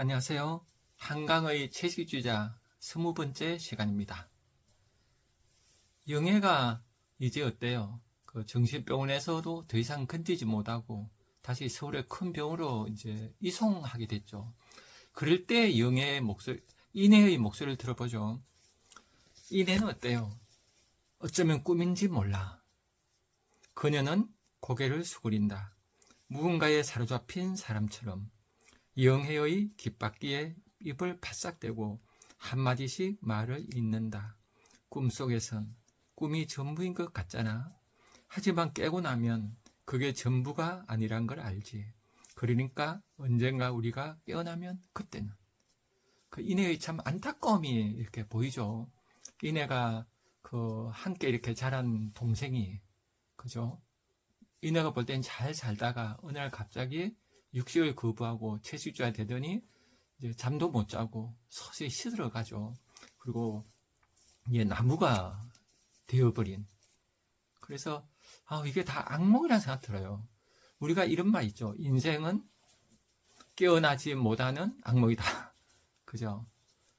안녕하세요. 한강의 채식주의자 20번째 시간입니다. 영애가 이제 어때요? 그 정신병원에서도 더 이상 건지지 못하고 다시 서울의 큰 병으로 이제 이송하게 됐죠. 그럴 때 영애의 목소리, 이내의 목소리를 들어보죠. 이내는 어때요? 어쩌면 꿈인지 몰라. 그녀는 고개를 수그린다. 무언가에 사로잡힌 사람처럼 영혜의 귓바퀴에 입을 바싹 대고 한마디씩 말을 잇는다. 꿈속에선 꿈이 전부인 것 같잖아. 하지만 깨고 나면 그게 전부가 아니란 걸 알지. 그러니까 언젠가 우리가 깨어나면 그때는. 그 이내의 참 안타까움이 이렇게 보이죠. 이내가 그 함께 이렇게 자란 동생이, 그죠? 이내가 볼 땐 잘 살다가 어느 날 갑자기 육식을 거부하고 채식주의가 되더니 이제 잠도 못 자고 서서히 시들어가죠. 그리고 이게 나무가 되어버린. 그래서 이게 다 악몽이라는 생각 들어요. 우리가 이런 말 있죠. 인생은 깨어나지 못하는 악몽이다. 그죠?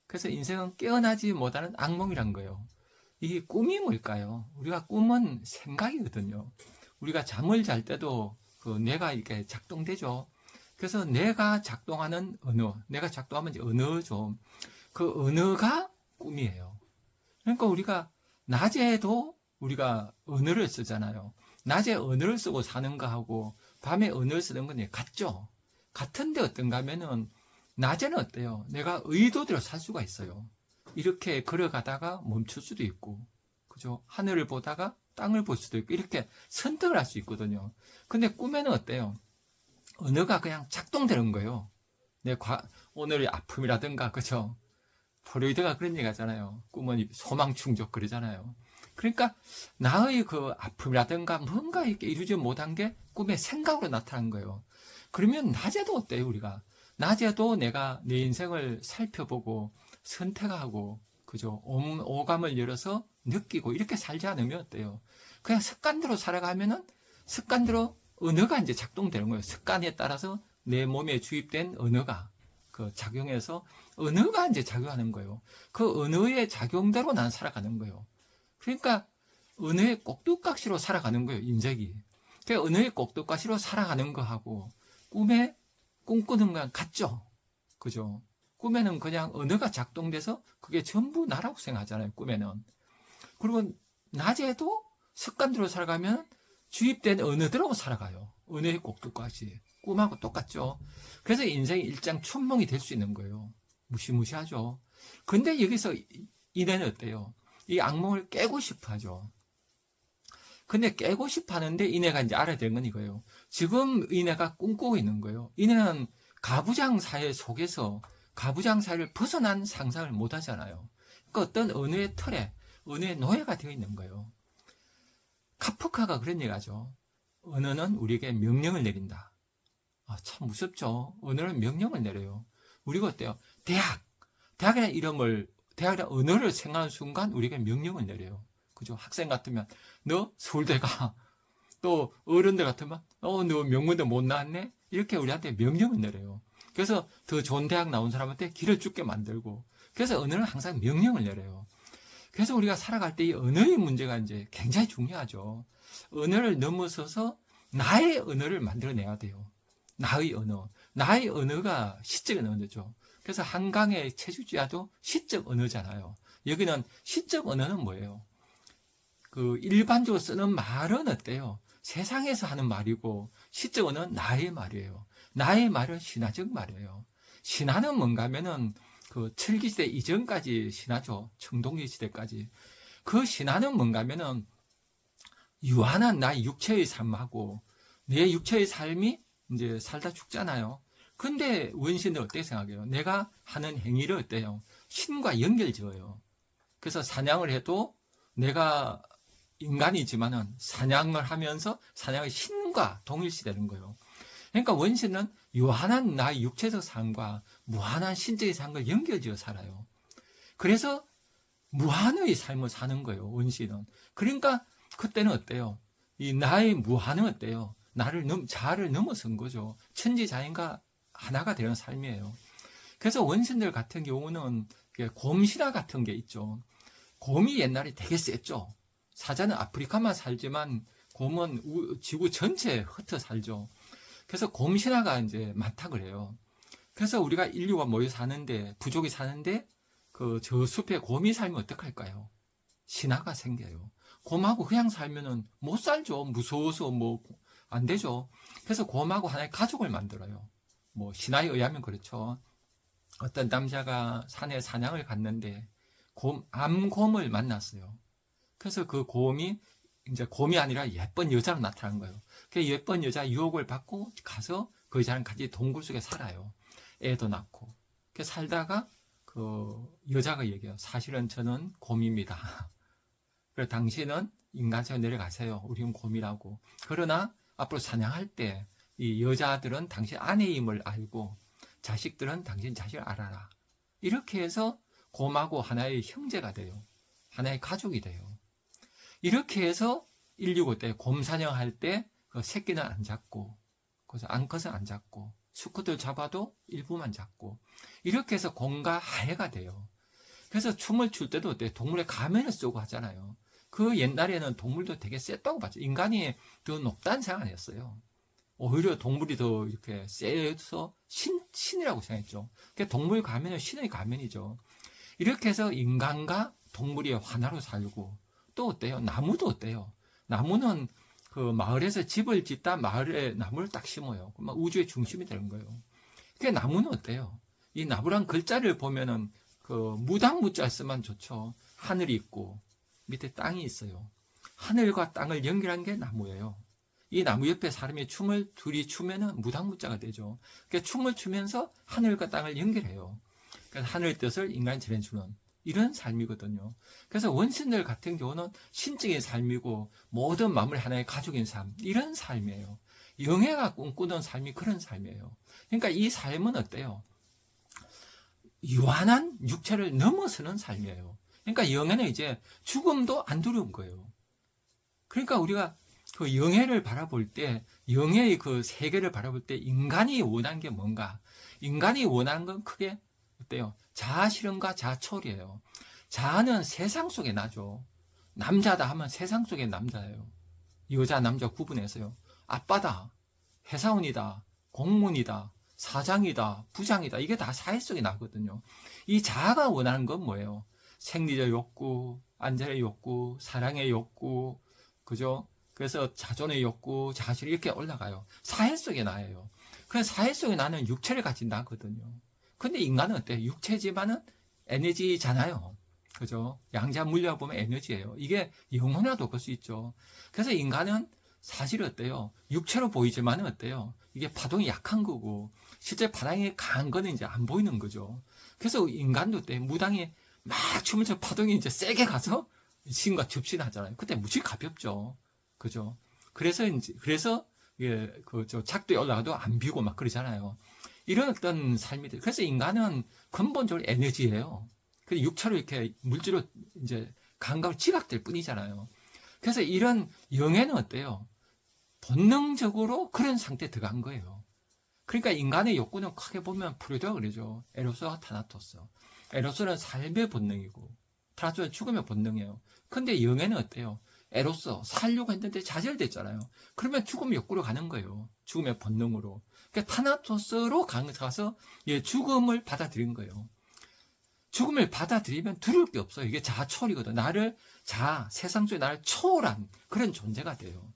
그래서 인생은 깨어나지 못하는 악몽이란 거예요. 이 꿈이 뭘까요? 우리가 꿈은 생각이거든요. 우리가 잠을 잘 때도 그 뇌가 이렇게 작동되죠. 그래서 내가 작동하는 언어, 내가 작동하면 이제 언어죠. 그 언어가 꿈이에요. 그러니까 우리가 낮에도 우리가 언어를 쓰잖아요. 낮에 언어를 쓰고 사는 거하고 밤에 언어를 쓰는 건 같죠. 같은데 어떤가 하면은 낮에는 어때요? 내가 의도대로 살 수가 있어요. 이렇게 걸어가다가 멈출 수도 있고, 그죠? 하늘을 보다가 땅을 볼 수도 있고, 이렇게 선택을 할 수 있거든요. 근데 꿈에는 어때요? 언어가 그냥 작동되는 거예요. 오늘의 아픔이라든가, 그죠? 프로이드가 그런 얘기 하잖아요. 꿈은 소망 충족 그러잖아요. 그러니까 나의 그 아픔이라든가 뭔가 이렇게 이루지 못한 게 꿈의 생각으로 나타난 거예요. 그러면 낮에도 어때요, 우리가? 낮에도 내가 내 인생을 살펴보고 선택하고, 그죠? 오감을 열어서 느끼고 이렇게 살지 않으면 어때요? 그냥 습관대로 살아가면은 습관대로 언어가 이제 작동되는 거예요. 습관에 따라서 내 몸에 주입된 언어가 그 작용해서 언어가 이제 작용하는 거예요. 그 언어의 작용대로 난 살아가는 거예요. 그러니까 언어의 꼭두각시로 살아가는 거예요, 인생이. 그러니까 언어의 꼭두각시로 살아가는 거하고 꿈에 꿈꾸는 거랑 같죠. 그죠? 꿈에는 그냥 언어가 작동돼서 그게 전부 나라고 생각하잖아요, 꿈에는. 그리고 낮에도 습관대로 살아가면 주입된 언어대로 살아가요. 언어의 꼭두각시. 꿈하고 똑같죠. 그래서 인생이 일장춘몽이 될 수 있는 거예요. 무시무시하죠. 근데 여기서 이내는 어때요? 이 악몽을 깨고 싶어 하죠. 근데 깨고 싶어 하는데 이내가 이제 알아야 되는 건 이거예요. 지금 이내가 꿈꾸고 있는 거예요. 이내는 가부장 사회 속에서 가부장 사회를 벗어난 상상을 못 하잖아요. 그러니까 어떤 언어의 틀에, 언어의 노예가 되어 있는 거예요. 카프카가 그런 얘기 하죠. 언어는 우리에게 명령을 내린다. 참 무섭죠. 언어는 명령을 내려요. 우리가 어때요? 대학이라는 이름을, 대학이라는 언어를 생각하는 순간 우리에게 명령을 내려요. 그죠? 학생 같으면 너 서울대 가. 또 어른들 같으면 너 명문대 못 나왔네? 이렇게 우리한테 명령을 내려요. 그래서 더 좋은 대학 나온 사람한테 길을 죽게 만들고, 그래서 언어는 항상 명령을 내려요. 그래서 우리가 살아갈 때 이 언어의 문제가 이제 굉장히 중요하죠. 언어를 넘어서서 나의 언어를 만들어내야 돼요. 나의 언어. 나의 언어가 시적 언어죠. 그래서 한강의 채식주의도 시적 언어잖아요. 여기는 시적 언어는 뭐예요? 그 일반적으로 쓰는 말은 어때요? 세상에서 하는 말이고, 시적 언어는 나의 말이에요. 나의 말은 신화적 말이에요. 신화는 뭔가 하면은 그 철기시대 이전까지 신화죠. 청동기 시대까지. 그 신화는 뭔가 하면은 유한한 나의 육체의 삶하고 내 육체의 삶이 이제 살다 죽잖아요. 근데 원신은 어떻게 생각해요? 내가 하는 행위를 어때요? 신과 연결 지어요. 그래서 사냥을 해도 내가 인간이지만은 사냥을 하면서 사냥의 신과 동일시되는 거예요. 그러니까 원신은 유한한 나의 육체적 삶과 무한한 신적인 삶을 연결지어 살아요. 그래서 무한의 삶을 사는 거예요, 원신은. 그러니까 그때는 어때요? 이 나의 무한은 어때요? 자아를 넘어선 거죠. 천지자연과 하나가 되는 삶이에요. 그래서 원신들 같은 경우는 곰신화 같은 게 있죠. 곰이 옛날에 되게 셌죠. 사자는 아프리카만 살지만 곰은 지구 전체에 흩어 살죠. 그래서 곰신화가 이제 많다 그래요. 그래서 우리가 인류가 모여 사는데, 부족이 사는데, 저 숲에 곰이 살면 어떡할까요? 신화가 생겨요. 곰하고 그냥 살면은 못 살죠. 무서워서 안 되죠. 그래서 곰하고 하나의 가족을 만들어요. 신화에 의하면 그렇죠. 어떤 남자가 산에 사냥을 갔는데, 암곰을 만났어요. 그래서 그 곰이, 이제 곰이 아니라 예쁜 여자로 나타난 거예요. 그 예쁜 여자 유혹을 받고 가서 그 여자랑 같이 동굴 속에 살아요. 애도 낳고. 그 살다가 그 여자가 얘기해요. 사실은 저는 곰입니다. 그래서 당신은 인간처럼 내려가세요. 우리는 곰이라고. 그러나 앞으로 사냥할 때 이 여자들은 당신 아내임을 알고 자식들은 당신 자식을 알아라. 이렇게 해서 곰하고 하나의 형제가 돼요. 하나의 가족이 돼요. 이렇게 해서 165 때 곰 사냥할 때 그 새끼는 안 잡고, 그래서 암컷은 안 잡고, 수컷들 잡아도 일부만 잡고, 이렇게 해서 곰과 하해가 돼요. 그래서 춤을 출 때도 어때요? 동물의 가면을 쓰고 하잖아요. 그 옛날에는 동물도 되게 셌다고 봤죠. 인간이 더 높다는 생각 안 했어요. 오히려 동물이 더 이렇게 세서 신이라고 생각했죠. 그러니까 동물 가면은 신의 가면이죠. 이렇게 해서 인간과 동물이 하나로 살고, 또 어때요? 나무도 어때요? 나무는 그 마을에서 집을 짓다 마을에 나무를 딱 심어요. 그럼 우주의 중심이 되는 거예요. 그러니까 나무는 어때요? 이 나무란 글자를 보면은 그 무당무자 쓰면 좋죠. 하늘이 있고 밑에 땅이 있어요. 하늘과 땅을 연결한 게 나무예요. 이 나무 옆에 사람이 춤을 둘이 추면은 무당무자가 되죠. 그러니까 춤을 추면서 하늘과 땅을 연결해요. 그래서 하늘의 뜻을 인간이 전해주는 이런 삶이거든요. 그래서 원신들 같은 경우는 신적인 삶이고 모든 만물 하나의 가족인 삶, 이런 삶이에요. 영예가 꿈꾸던 삶이 그런 삶이에요. 그러니까 이 삶은 어때요? 유한한 육체를 넘어서는 삶이에요. 그러니까 영예는 이제 죽음도 안 두려운 거예요. 그러니까 우리가 그 영예를 바라볼 때, 영예의 그 세계를 바라볼 때 인간이 원하는 게 뭔가? 인간이 원하는 건 크게 어때요? 자아 실현과 자아 초월이에요. 자아는 세상 속에 나죠. 남자다 하면 세상 속에 남자예요. 여자, 남자 구분해서요. 아빠다, 회사원이다, 공무원이다, 사장이다, 부장이다. 이게 다 사회 속에 나거든요. 이 자아가 원하는 건 뭐예요? 생리적 욕구, 안전의 욕구, 사랑의 욕구, 그죠? 그래서 자존의 욕구, 자실 이렇게 올라가요. 사회 속에 나예요. 그래서 사회 속에 나는 육체를 가진 나거든요. 근데 인간은 어때요? 육체지만은 에너지잖아요. 그죠? 양자 물리학 보면 에너지예요. 이게 영혼이라도 그럴 수 있죠. 그래서 인간은 사실 어때요? 육체로 보이지만은 어때요? 이게 파동이 약한 거고, 실제 파동이 강한 거는 이제 안 보이는 거죠. 그래서 인간도 어때요? 무당이 막 추면서 파동이 이제 세게 가서 신과 접신하잖아요. 그때 무지 가볍죠. 그죠? 그래서 예, 작두에 올라가도 안 비고 막 그러잖아요. 이런 어떤 삶이 돼요. 그래서 인간은 근본적으로 에너지예요. 그 육체로 이렇게 물질로 이제 감각을 지각될 뿐이잖아요. 그래서 이런 영예는 어때요? 본능적으로 그런 상태에 들어간 거예요. 그러니까 인간의 욕구는 크게 보면 프로이드가 그러죠. 에로스와 타나토스. 에로스는 삶의 본능이고 타나토스는 죽음의 본능이에요. 근데 영예는 어때요? 에로스, 살려고 했는데 좌절됐잖아요. 그러면 죽음 욕구로 가는 거예요. 죽음의 본능으로. 그러니까 타나토스로 가서 죽음을 받아들인 거예요. 죽음을 받아들이면 두려울 게 없어요. 이게 자아초월이거든. 세상 속에 나를 초월한 그런 존재가 돼요.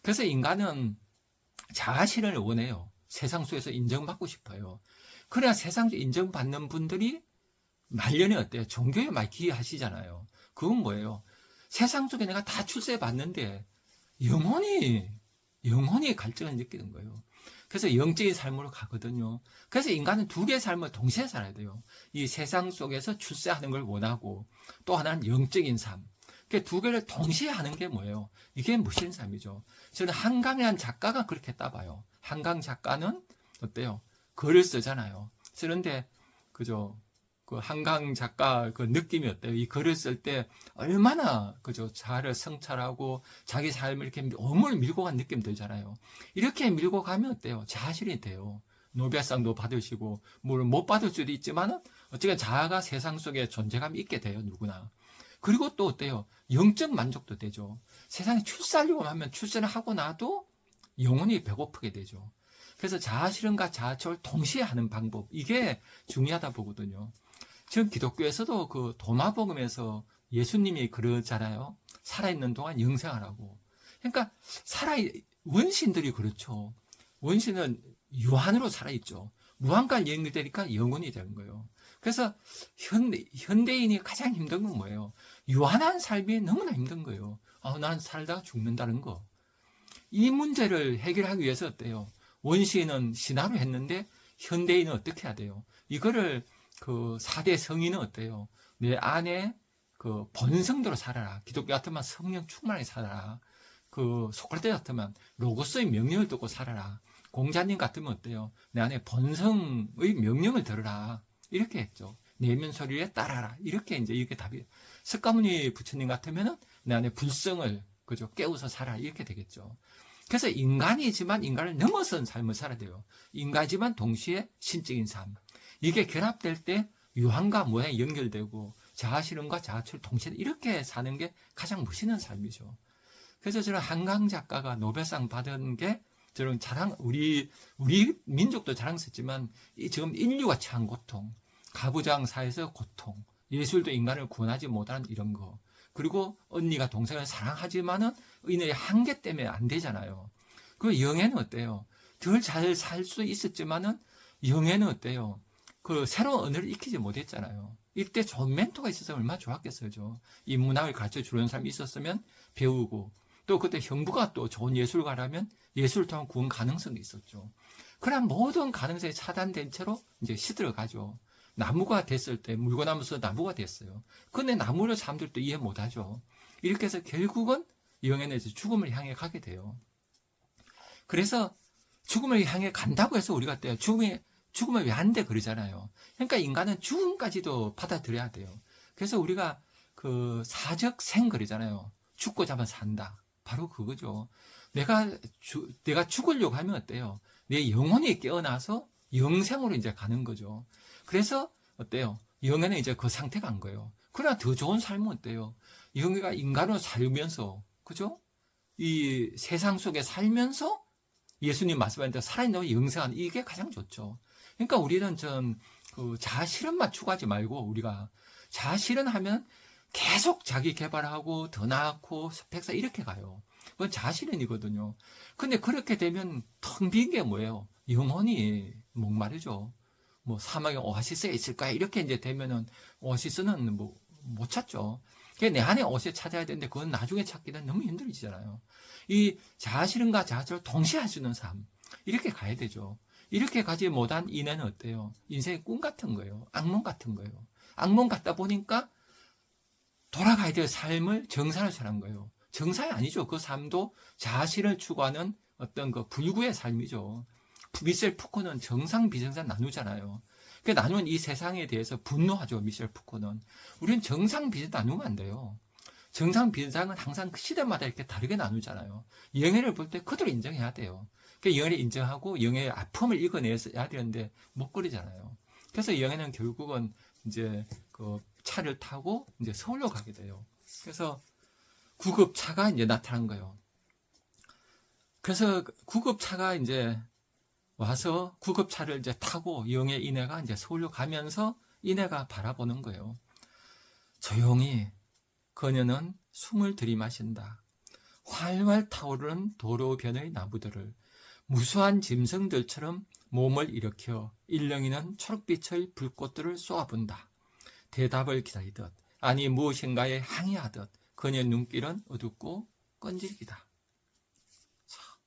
그래서 인간은 자아실현을 원해요. 세상 속에서 인정받고 싶어요. 그래야 세상 속에 인정받는 분들이 말년에 어때요? 종교에 많이 기여하시잖아요. 그건 뭐예요? 세상 속에 내가 다 출세받는데 영혼이 갈증을 느끼는 거예요. 그래서 영적인 삶으로 가거든요. 그래서 인간은 두 개의 삶을 동시에 살아야 돼요. 이 세상 속에서 출세하는 걸 원하고 또 하나는 영적인 삶. 그 두 개를 동시에 하는 게 뭐예요? 이게 무신 삶이죠. 저는 한강이라는 작가가 그렇게 따봐요. 한강 작가는 어때요? 글을 쓰잖아요. 쓰는데 그죠? 그 한강 작가 그 느낌이 어때요? 이 글을 쓸 때 얼마나 그죠? 자아를 성찰하고 자기 삶을 이렇게 오물 밀고 간 느낌 들잖아요. 이렇게 밀고 가면 어때요? 자아실이 돼요. 노벨상도 받으시고, 물론 못 받을 수도 있지만은, 어쨌든 자아가 세상 속에 존재감이 있게 돼요, 누구나. 그리고 또 어때요? 영적 만족도 되죠. 세상에 출산하려고 하면 출산을 하고 나도 영혼이 배고프게 되죠. 그래서 자아실현과 자아철을 동시에 하는 방법, 이게 중요하다 보거든요. 지금 기독교에서도 그 도마복음에서 예수님이 그러잖아요. 살아있는 동안 영생하라고. 그러니까 원신들이 그렇죠. 원신은 유한으로 살아있죠. 무한과 연결되니까 영혼이 되는 거예요. 그래서 현대인이 가장 힘든 건 뭐예요? 유한한 삶이 너무나 힘든 거예요. 난 살다가 죽는다는 거. 이 문제를 해결하기 위해서 어때요? 원시인은 신화로 했는데 현대인은 어떻게 해야 돼요? 이거를 그 4대 성인은 어때요? 내 안에 그 본성대로 살아라. 기독교 같으면 성령 충만하게 살아라. 그 소크라테스 같으면 로고스의 명령을 듣고 살아라. 공자님 같으면 어때요? 내 안에 본성의 명령을 들으라. 이렇게 했죠. 내면 소리에 따라라. 이렇게 답이. 석가모니 부처님 같으면은 내 안에 불성을 그죠 깨워서 살아. 이렇게 되겠죠. 그래서 인간이지만 인간을 넘어선 삶을 살아야 돼요. 인간이지만 동시에 신적인 삶. 이게 결합될 때 유한과 무한에 연결되고 자아실현과 자아철 동시에 이렇게 사는 게 가장 멋있는 삶이죠. 그래서 저는 한강 작가가 노벨상 받은 게 저는 우리 민족도 자랑스럽지만 지금 인류가 처한 고통, 가부장 사회에서 고통, 예술도 인간을 구원하지 못하는 이런 거. 그리고 언니가 동생을 사랑하지만은 인의 한계 때문에 안 되잖아요. 그 영애는 어때요? 덜 잘 살 수 있었지만은 영애는 어때요? 그 새로운 언어를 익히지 못했잖아요. 이때 좋은 멘토가 있어서 얼마나 좋았겠어요. 인문학을 가르쳐 주는 사람이 있었으면 배우고, 또 그때 형부가 또 좋은 예술가라면 예술을 통한 구원 가능성이 있었죠. 그러나 모든 가능성이 차단된 채로 이제 시들어가죠. 나무가 됐을 때 물고나무에서 나무가 됐어요. 근데 나무를 사람들도 이해 못하죠. 이렇게 해서 결국은 영애는 죽음을 향해 가게 돼요. 그래서 죽음을 향해 간다고 해서 우리가 어때요? 죽음을 왜 안 돼? 그러잖아요. 그러니까 인간은 죽음까지도 받아들여야 돼요. 그래서 우리가 그 사적생 그러잖아요. 죽고자 하면 산다. 바로 그거죠. 내가 죽으려고 하면 어때요? 내 영혼이 깨어나서 영생으로 이제 가는 거죠. 그래서 어때요? 영애는 이제 그 상태가 간 거예요. 그러나 더 좋은 삶은 어때요? 영애가 인간으로 살면서, 그죠? 이 세상 속에 살면서 예수님 말씀하신 대로 살아있는 영생하는 이게 가장 좋죠. 그러니까 우리는 그 자아실현만 추구하지 말고 우리가 자아실현하면 계속 자기 개발하고 더 낳고 스펙 쌓 이렇게 가요. 그건 자아실현이거든요. 근데 그렇게 되면 텅 빈 게 뭐예요? 영혼이 목마르죠. 뭐 사막에 오아시스가 있을까요? 이렇게 이제 되면은 오아시스는 뭐 못 찾죠. 내 안에 오아시스 찾아야 되는데 그건 나중에 찾기는 너무 힘들어지잖아요. 이 자아실현과 자아철을 동시에 할 수 있는 삶 이렇게 가야 되죠. 이렇게 가지 못한 인애는 어때요? 인생의 꿈 같은 거예요. 악몽 같은 거예요. 악몽 같다 보니까 돌아가야 될 삶을 정산을 사는 거예요. 정상이 아니죠. 그 삶도 자아실을 추구하는 어떤 그 불구의 삶이죠. 미셸 푸코는 정상, 비정상 나누잖아요. 그 나누는 이 세상에 대해서 분노하죠. 미셸 푸코는. 우리는 정상, 비정상 나누면 안 돼요. 정상, 비정상은 항상 그 시대마다 이렇게 다르게 나누잖아요. 영예를 볼 때 그대로 인정해야 돼요. 그 영예를 인정하고 영예의 아픔을 읽어내야 되는데 못 그러잖아요. 그래서 영예는 결국은 이제 그 차를 타고 이제 서울로 가게 돼요. 그래서 구급차가 이제 나타난 거예요. 그래서 구급차가 이제 와서 구급차를 이제 타고 영예 인애가 이제 서울로 가면서 인애가 바라보는 거예요. 조용히 그녀는 숨을 들이마신다. 활활 타오르는 도로변의 나무들을 무수한 짐승들처럼 몸을 일으켜 일렁이는 초록빛의 불꽃들을 쏘아본다. 대답을 기다리듯 아니 무엇인가에 항의하듯 그녀의 눈길은 어둡고 끈질기다.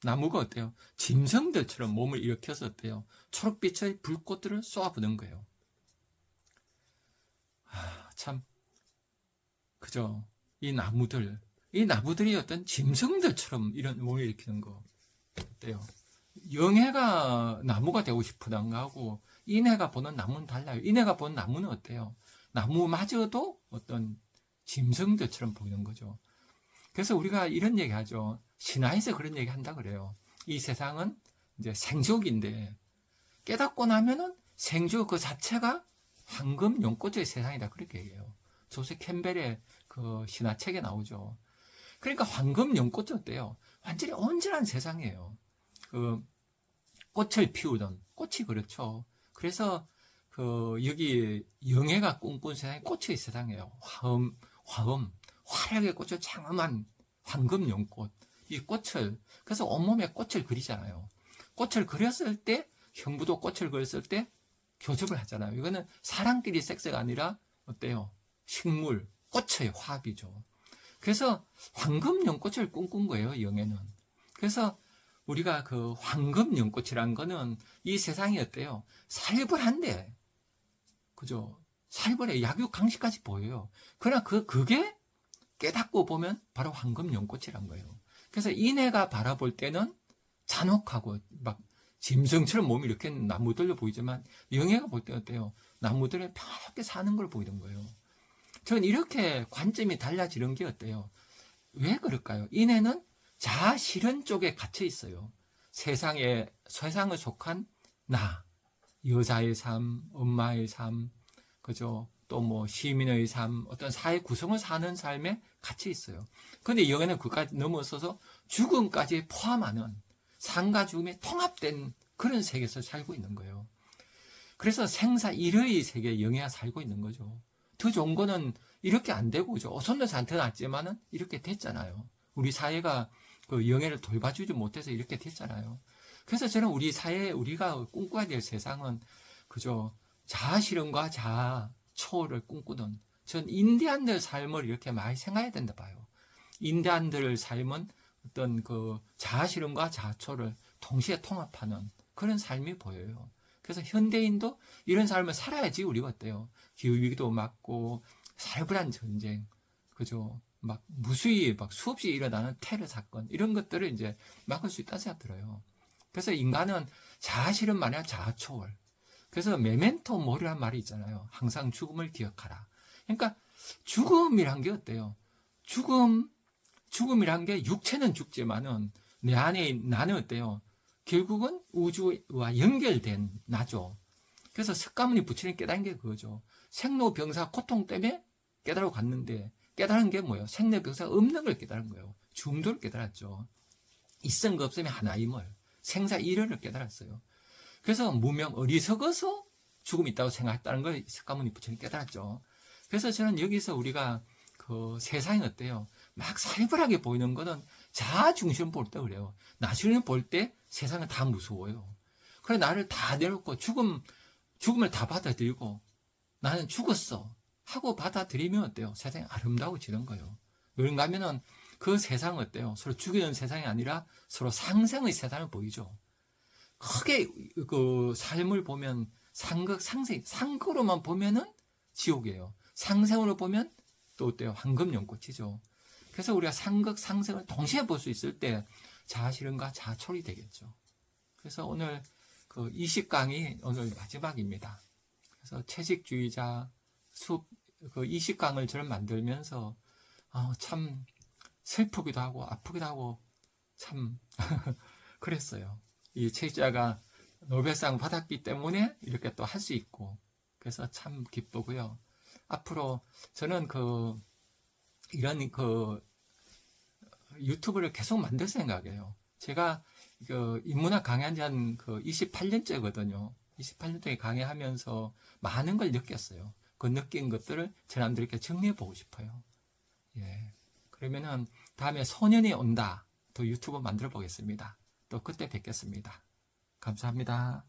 나무가 어때요? 짐승들처럼 몸을 일으켜서 어때요? 초록빛의 불꽃들을 쏘아보는 거예요. 참 그죠? 이 나무들이 어떤 짐승들처럼 이런 몸을 일으키는 거 어때요? 영애가 나무가 되고 싶으던가 하고 인애가 보는 나무는 달라요. 인애가 보는 나무는 어때요? 나무마저도 어떤 짐승들처럼 보이는 거죠. 그래서 우리가 이런 얘기 하죠. 신화에서 그런 얘기 한다 그래요. 이 세상은 이제 생족인데 깨닫고 나면은 생주 그 자체가 황금 연꽃의 세상이다. 그렇게 얘기해요. 조셉 캠벨의 그 신화책에 나오죠. 그러니까 황금 연꽃이 어때요? 완전히 온전한 세상이에요. 그 꽃을 피우던 꽃이 그렇죠. 그래서 그 여기 영예가 꿈꾼 세상이 꽃의 세상이에요. 화음, 화려하게 꽃을 장엄한 황금 연꽃. 이 꽃을, 그래서 온몸에 꽃을 그리잖아요. 꽃을 그렸을 때, 형부도 꽃을 그렸을 때 교접을 하잖아요. 이거는 사람끼리 섹스가 아니라 어때요? 식물, 꽃의 화합이죠. 그래서 황금 연꽃을 꿈꾼 거예요, 영예는. 그래서 우리가 그 황금 연꽃이란 거는 이 세상이 어때요? 살벌한데, 그죠? 살벌해. 약육강식까지 보여요. 그러나 그게 깨닫고 보면 바로 황금 연꽃이란 거예요. 그래서 인애가 바라볼 때는 잔혹하고 막 짐승처럼 몸이 이렇게 나무들로 보이지만 영예가 볼 때 어때요? 나무들에 편하게 사는 걸 보이는 거예요. 저는 이렇게 관점이 달라지는 게 어때요? 왜 그럴까요? 인애는 자아 실현 쪽에 갇혀 있어요. 세상을 속한 나, 여자의 삶, 엄마의 삶, 그죠? 또 뭐 시민의 삶, 어떤 사회 구성을 사는 삶에 갇혀 있어요. 그런데 영예는 그까지 넘어서서 죽음까지 포함하는 삶과 죽음이 통합된 그런 세계에서 살고 있는 거예요. 그래서 생사 일의 세계에 영예가 살고 있는 거죠. 더 좋은 거는 이렇게 안 되고, 그죠? 오손도사한테 났지만은 이렇게 됐잖아요. 우리 사회가 그 영예를 돌봐주지 못해서 이렇게 됐잖아요. 그래서 저는 우리 사회, 우리가 꿈꿔야 될 세상은, 그죠? 자아 실현과 자아 초월을 꿈꾸던, 전 인디안들 삶을 이렇게 많이 생각해야 된다 봐요. 인디안들 삶은 어떤 그 자아 실현과 자아 초월을 동시에 통합하는 그런 삶이 보여요. 그래서 현대인도 이런 삶을 살아야지 우리가 어때요? 기후위기도 막고, 살벌한 전쟁, 그죠? 막 무수히 막 수없이 일어나는 테러 사건, 이런 것들을 이제 막을 수 있다는 생각 들어요. 그래서 인간은 자아 실현만 아니라 자아 초월. 그래서 메멘토 모리라는 말이 있잖아요. 항상 죽음을 기억하라. 그러니까 죽음이란 게 어때요? 죽음이란 게 육체는 죽지만은 내 안에 나는 어때요? 결국은 우주와 연결된 나죠. 그래서 석가모니 부처님 깨달은 게 그거죠. 생로병사 고통 때문에 깨달아 갔는데 깨달은 게 뭐예요? 생로병사가 없는 걸 깨달은 거예요. 중도를 깨달았죠. 있음과 없음이 하나임을, 생사 이별을 깨달았어요. 그래서 무명 어리석어서 죽음이 있다고 생각했다는 걸 석가모니 부처님 깨달았죠. 그래서 저는 여기서 우리가 그 세상이 어때요? 막 살벌하게 보이는 거는 자아 중심 볼 때 그래요. 나중에 볼 때 세상은 다 무서워요. 그래 나를 다 내놓고 죽음을 다 받아들이고 나는 죽었어 하고 받아들이면 어때요? 세상이 아름다워지는 거예요. 그런가 하면은 그 세상 어때요? 서로 죽이는 세상이 아니라 서로 상생의 세상을 보이죠. 크게 그 삶을 보면 상극으로만 보면은 지옥이에요. 상생으로 보면 또 어때요? 황금 연꽃이죠. 그래서 우리가 상극, 상생을 동시에 볼 수 있을 때 자아실현과 자아초월이 되겠죠. 그래서 오늘 그 20강이 오늘 마지막입니다. 그래서 채식주의자 그 20강을 저는 만들면서 참 슬프기도 하고 아프기도 하고 참 그랬어요. 이 채식자가 노벨상 받았기 때문에 이렇게 또 할 수 있고, 그래서 참 기쁘고요. 앞으로 저는 이런 유튜브를 계속 만들 생각이에요. 제가 인문학 강의한 지 한 28년째거든요. 28년 동안 강의하면서 많은 걸 느꼈어요. 그 느낀 것들을 사람들에게 정리해 보고 싶어요. 예. 그러면은 다음에 소년이 온다. 또 유튜브 만들어 보겠습니다. 또 그때 뵙겠습니다. 감사합니다.